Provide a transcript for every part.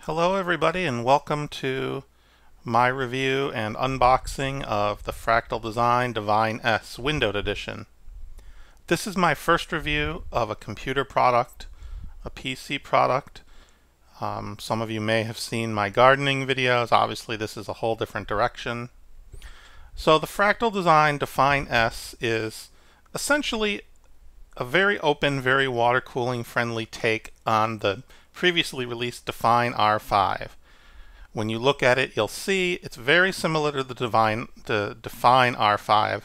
Hello everybody and welcome to my review and unboxing of the Fractal Design Divine S Windowed Edition. This is my first review of a computer product, a PC product. Some of you may have seen my gardening videos. Obviously this is a whole different direction. So the Fractal Design Divine S is essentially a very open, very water cooling friendly take on the previously released Define R5. When you look at it, you'll see it's very similar to the Define R5,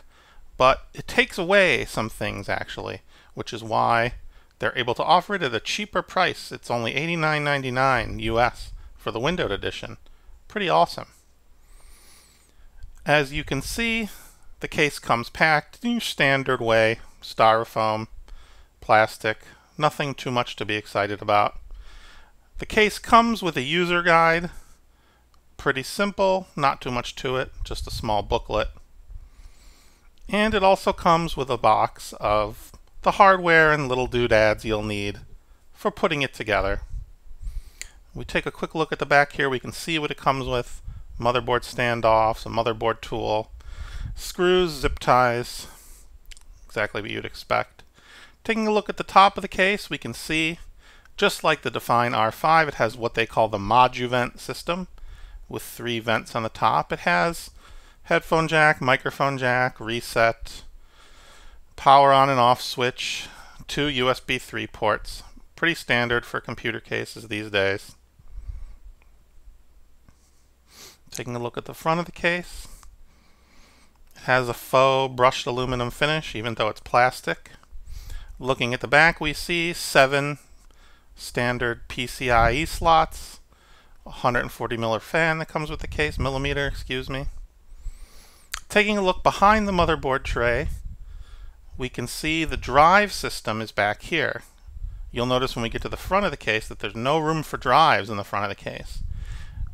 but it takes away some things actually, which is why they're able to offer it at a cheaper price. It's only $89.99 US for the Windowed Edition. Pretty awesome. As you can see, the case comes packed in your standard way, styrofoam, plastic, nothing too much to be excited about. The case comes with a user guide, pretty simple, not too much to it, just a small booklet. And it also comes with a box of the hardware and little doodads you'll need for putting it together. We take a quick look at the back here, we can see what it comes with. Motherboard standoffs, a motherboard tool, screws, zip ties, exactly what you'd expect. Taking a look at the top of the case, we can see, just like the Define R5, it has what they call the ModuVent system with 3 vents on the top. It has headphone jack, microphone jack, reset, power on and off switch, 2 USB 3 ports. Pretty standard for computer cases these days. Taking a look at the front of the case, it has a faux brushed aluminum finish even though it's plastic. Looking at the back, we see 7 standard PCIe slots, 140 millimeter fan that comes with the case, excuse me. Taking a look behind the motherboard tray, we can see the drive system is back here. You'll notice when we get to the front of the case that there's no room for drives in the front of the case.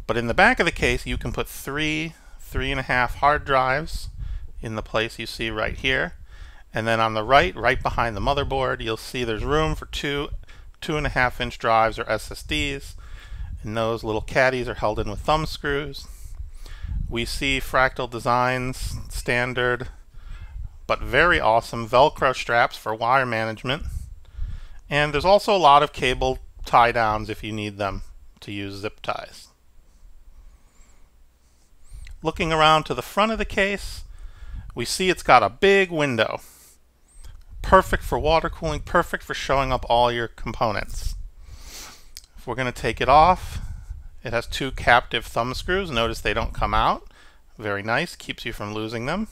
But in the back of the case, you can put 3.5 hard drives in the place you see right here. And then on the right behind the motherboard, you'll see there's room for 2.5-inch drives or SSDs, and those little caddies are held in with thumb screws. We see Fractal Design's standard but very awesome Velcro straps for wire management, and there's also a lot of cable tie downs if you need them to use zip ties. Looking around to the front of the case, we see it's got a big window. Perfect for water cooling, perfect for showing up all your components. If we're going to take it off, it has 2 captive thumb screws. Notice they don't come out. Very nice, keeps you from losing them.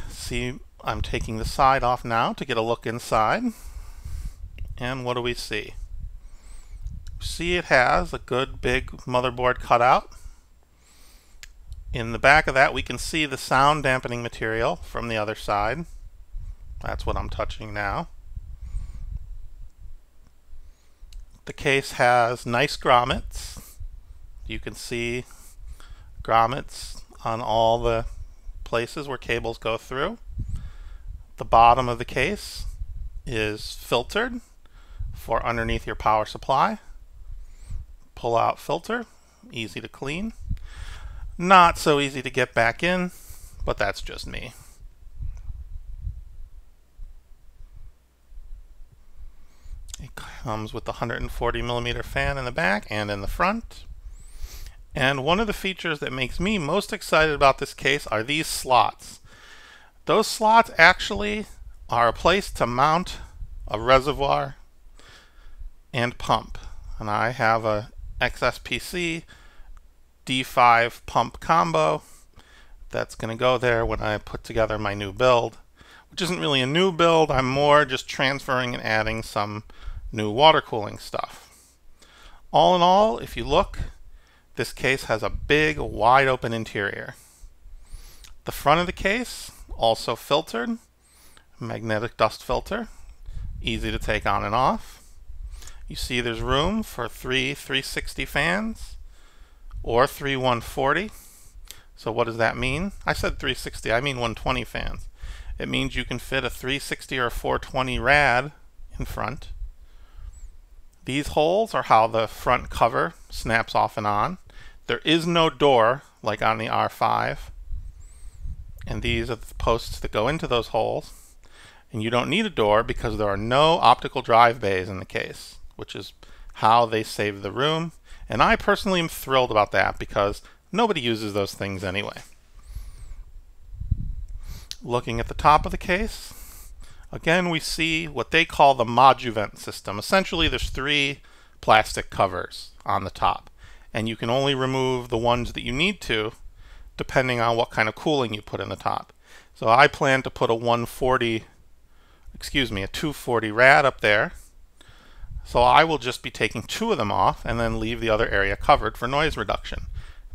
See, I'm taking the side off now to get a look inside. And what do we see? See, it has a good big motherboard cutout. In the back of that, we can see the sound dampening material from the other side. That's what I'm touching now. The case has nice grommets. You can see grommets on all the places where cables go through. The bottom of the case is filtered for underneath your power supply. Pull out filter, easy to clean. Not so easy to get back in, but that's just me. It comes with the 140 millimeter fan in the back and in the front. And one of the features that makes me most excited about this case are these slots. Those slots actually are a place to mount a reservoir and pump. And I have a XSPC D5 pump combo that's going to go there when I put together my new build, which isn't really a new build. I'm more just transferring and adding some new water cooling stuff. All in all, if you look, this case has a big wide open interior. The front of the case also filtered, magnetic dust filter, easy to take on and off. You see there's room for 3 360 fans or 3 140. So what does that mean? I said 360, I mean 120 fans. It means you can fit a 360 or a 420 rad in front. These holes are how the front cover snaps off and on. There is no door like on the R5. And these are the posts that go into those holes. And you don't need a door because there are no optical drive bays in the case, which is how they save the room. And I personally am thrilled about that because nobody uses those things anyway. Looking at the top of the case, again we see what they call the moduvent system. Essentially there's 3 plastic covers on the top, and you can only remove the ones that you need to depending on what kind of cooling you put in the top. So I plan to put a 240 rad up there. So I will just be taking 2 of them off and then leave the other area covered for noise reduction.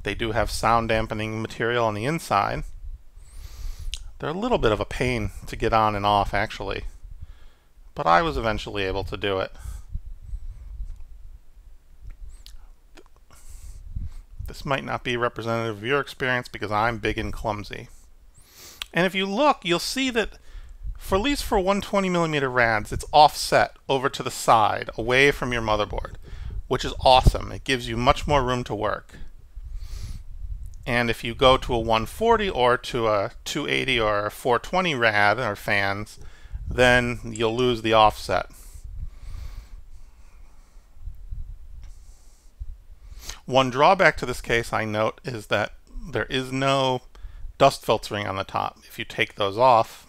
They do have sound dampening material on the inside. They're a little bit of a pain to get on and off actually, but I was eventually able to do it. This might not be representative of your experience because I'm big and clumsy. And if you look, you'll see that at least for 120mm rads, it's offset over to the side, away from your motherboard, which is awesome. It gives you much more room to work. And if you go to a 140 or to a 280 or a 420 rad or fans, then you'll lose the offset. One drawback to this case I note is that there is no dust filtering on the top. If you take those off,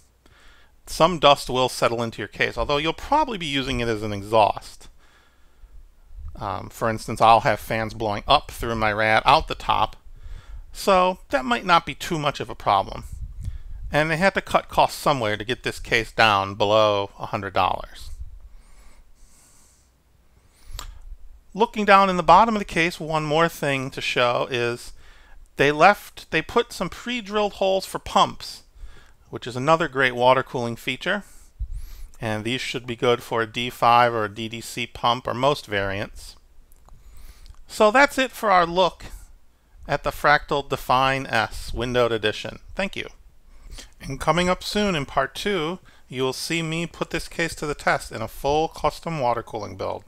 some dust will settle into your case, although you'll probably be using it as an exhaust. For instance, I'll have fans blowing up through my rad out the top, so that might not be too much of a problem. And they had to cut costs somewhere to get this case down below $100. Looking down in the bottom of the case, one more thing to show is they put some pre-drilled holes for pumps, which is another great water cooling feature. And these should be good for a D5 or a DDC pump or most variants. So that's it for our look at the Fractal Design S windowed edition. Thank you. And coming up soon in part 2, you will see me put this case to the test in a full custom water cooling build.